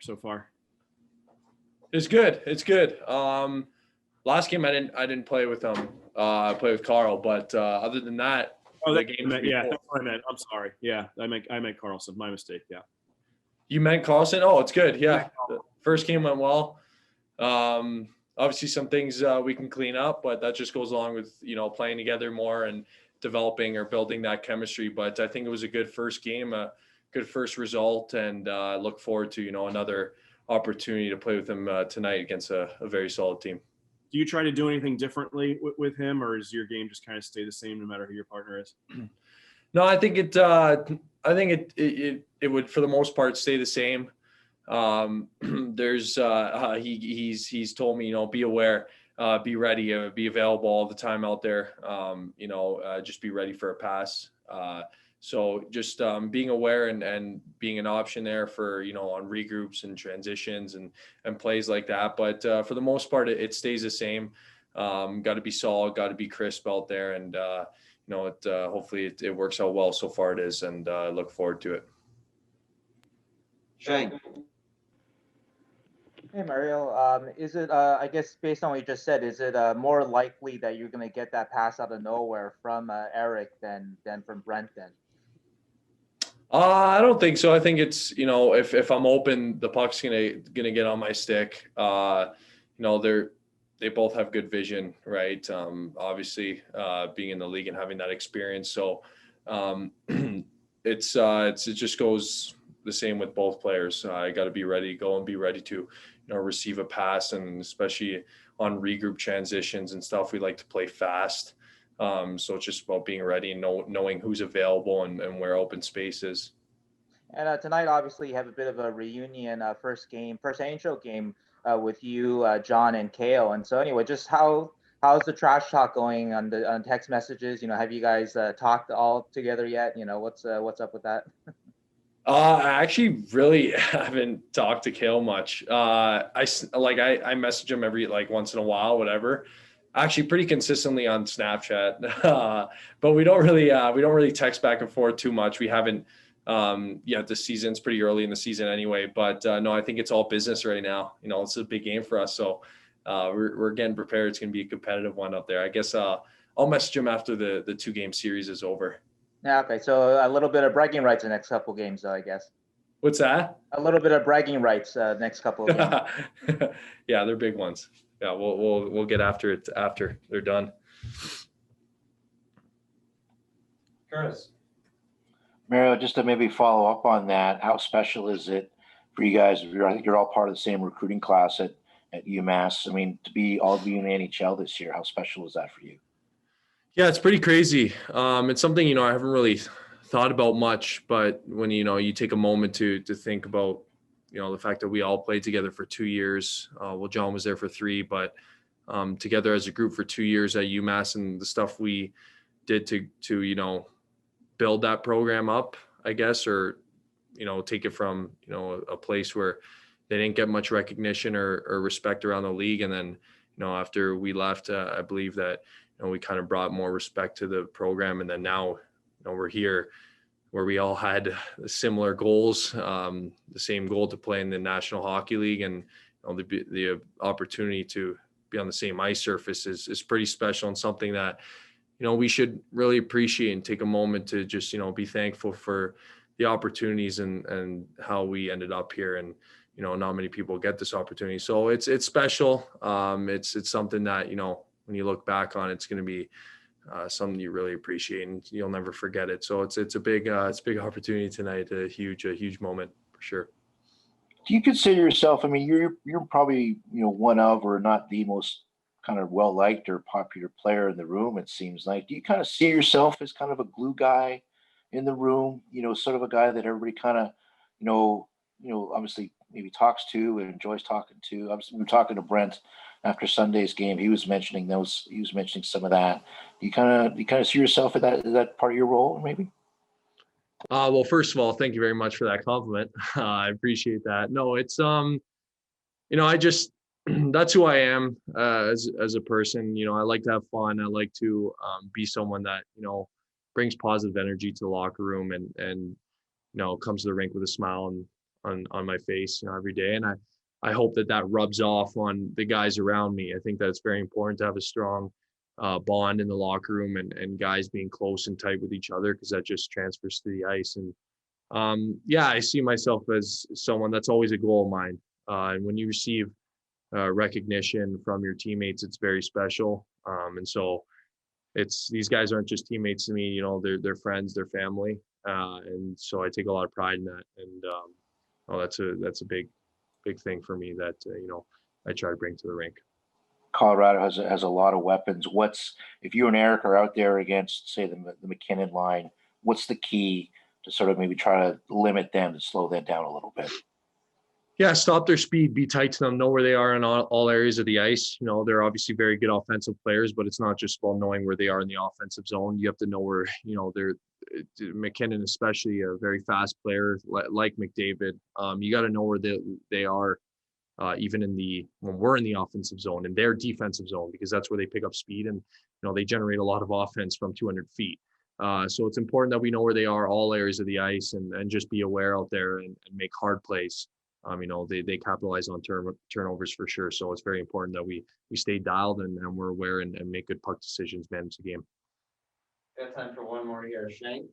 so far? It's good. It's good. Last game I didn't play with him. I played with Carl, but other than that, the game that's what I meant. I'm sorry. Yeah, I meant Carlson. My mistake. Yeah. You meant Carlson? Oh, it's good. Yeah, the first game went well. Obviously, some things we can clean up, but that just goes along with playing together more and developing or building that chemistry. But I think it was a good first game, a good first result, and I look forward to another opportunity to play with him tonight against a very solid team. Do you try to do anything differently with him, or is your game just kind of stay the same no matter who your partner is? No, I think it would for the most part stay the same. There's he's told me be aware, be ready, be available all the time out there. Just be ready for a pass. So just being aware and being an option there for on regroups and transitions and plays like that. But for the most part, it stays the same. Got to be solid, got to be crisp out there, and hopefully it works out well. So far it is, and I look forward to it. Shane. Hey Mario, is it I guess based on what you just said, is it more likely that you're going to get that pass out of nowhere from Eric than from Brenton? I don't think so. I think it's if I'm open, the puck's gonna get on my stick. They both have good vision, right? Obviously, being in the league and having that experience, so it just goes the same with both players. I got to be ready to go and be ready to receive a pass, and especially on regroup transitions and stuff, we like to play fast. So it's just about being ready and knowing who's available and where open space is. And tonight, obviously, you have a bit of a reunion, first NHL game with you, John, and Kale. And so, anyway, just how's the trash talk going on text messages? Have you guys talked all together yet? What's up with that? I actually really haven't talked to Kale much. I message him every once in a while, whatever. Actually, pretty consistently on Snapchat, but we don't really text back and forth too much. We haven't yet. The season's pretty early in the season anyway. But no, I think it's all business right now. It's a big game for us, so we're getting prepared. It's going to be a competitive one up there. I guess I'll message him after the 2-game series is over. Yeah. Okay. So a little bit of bragging rights the next couple games, though, I guess. What's that? A little bit of bragging rights next couple of games. Yeah, they're big ones. Yeah, we'll get after it after they're done. Curtis. Mario, just to maybe follow up on that, how special is it for you guys? I think you're all part of the same recruiting class at UMass. I mean, to be all be in the NHL this year, how special is that for you? Yeah, it's pretty crazy. It's something I haven't really thought about much, but when you take a moment to think about the fact that we all played together for 2 years. Well, John was there for 3, but together as a group for 2 years at UMass, and the stuff we did to build that program up, I guess, or take it from a place where they didn't get much recognition or respect around the league, and then after we left, I believe that we kind of brought more respect to the program, and then now we're here where we all had similar goals, the same goal to play in the National Hockey League, and the opportunity to be on the same ice surface is pretty special, and something that we should really appreciate and take a moment to just be thankful for the opportunities and how we ended up here. And not many people get this opportunity, so it's special. It's something that when you look back on, it's going to be something you really appreciate, and you'll never forget it. So it's a big opportunity tonight, a huge moment for sure. Do you consider yourself? I mean, you're probably one of, or not the most kind of well liked or popular player in the room. It seems like. Do you kind of see yourself as kind of a glue guy in the room? Sort of a guy that everybody kind of obviously maybe talks to and enjoys talking to. Obviously, we were talking to Brent after Sunday's game. He was mentioning some of that. Do you kind of see yourself in that part of your role, maybe? Well, first of all, thank you very much for that compliment. I appreciate that. No, it's I just that's who I am as a person. I like to have fun. I like to be someone that brings positive energy to the locker room and comes to the rink with a smile. And on my face, every day. And I hope that rubs off on the guys around me. I think that it's very important to have a strong bond in the locker room and guys being close and tight with each other, because that just transfers to the ice. And I see myself as someone that's always a goal of mine. And when you receive recognition from your teammates, it's very special. And so these guys aren't just teammates to me, they're friends, they're family. And so I take a lot of pride in that. And that's a big thing for me that, I try to bring to the rink. Colorado has a lot of weapons. If you and Eric are out there against, say, the MacKinnon line, what's the key to sort of maybe try to limit them, to slow them down a little bit? Yeah, stop their speed, be tight to them, know where they are in all areas of the ice. They're obviously very good offensive players, but it's not just about knowing where they are in the offensive zone. You have to know where, MacKinnon, especially a very fast player like McDavid. You got to know where they are, even when we're in the offensive zone and their defensive zone, because that's where they pick up speed and, they generate a lot of offense from 200 feet. So it's important that we know where they are, all areas of the ice, and just be aware out there and make hard plays. They capitalize on turnovers for sure. So it's very important that we stay dialed and we're aware and make good puck decisions, manage the game. Got time for one more here. Shank?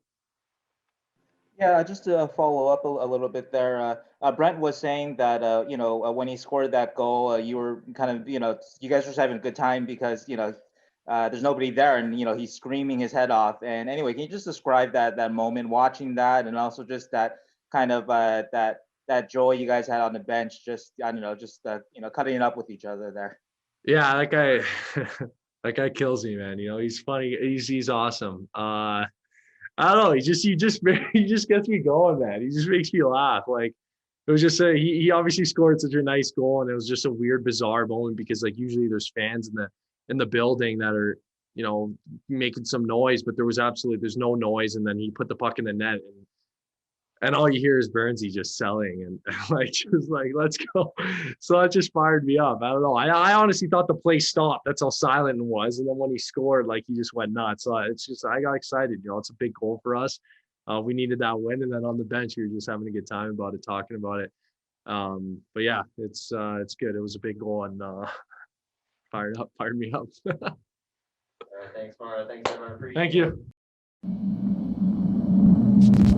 Yeah, just to follow up a little bit there, Brent was saying that, when he scored that goal, you were kind of, you guys were just having a good time because, there's nobody there and, he's screaming his head off. And anyway, can you just describe that moment, watching that, and also just that kind of that joy you guys had on the bench, just, I don't know, just, cutting it up with each other there? Yeah, that guy, that guy kills me, man. He's funny. He's awesome. I don't know. He just gets me going, man. He just makes me laugh. Like, it was just he obviously scored such a nice goal, and it was just a weird, bizarre moment because, like, usually there's fans in the building that are, making some noise, but there's no noise. And then he put the puck in the net, and all you hear is Burnsy just selling and just like, let's go. So that just fired me up. I don't know. I honestly thought the play stopped. That's how silent it was. And then when he scored, he just went nuts. So I got excited. It's a big goal for us. We needed that win. And then on the bench, we were just having a good time about it, talking about it. But yeah, it's good. It was a big goal and fired me up. All right, thanks, Mara. Thanks, everyone. Appreciate Thank it. you.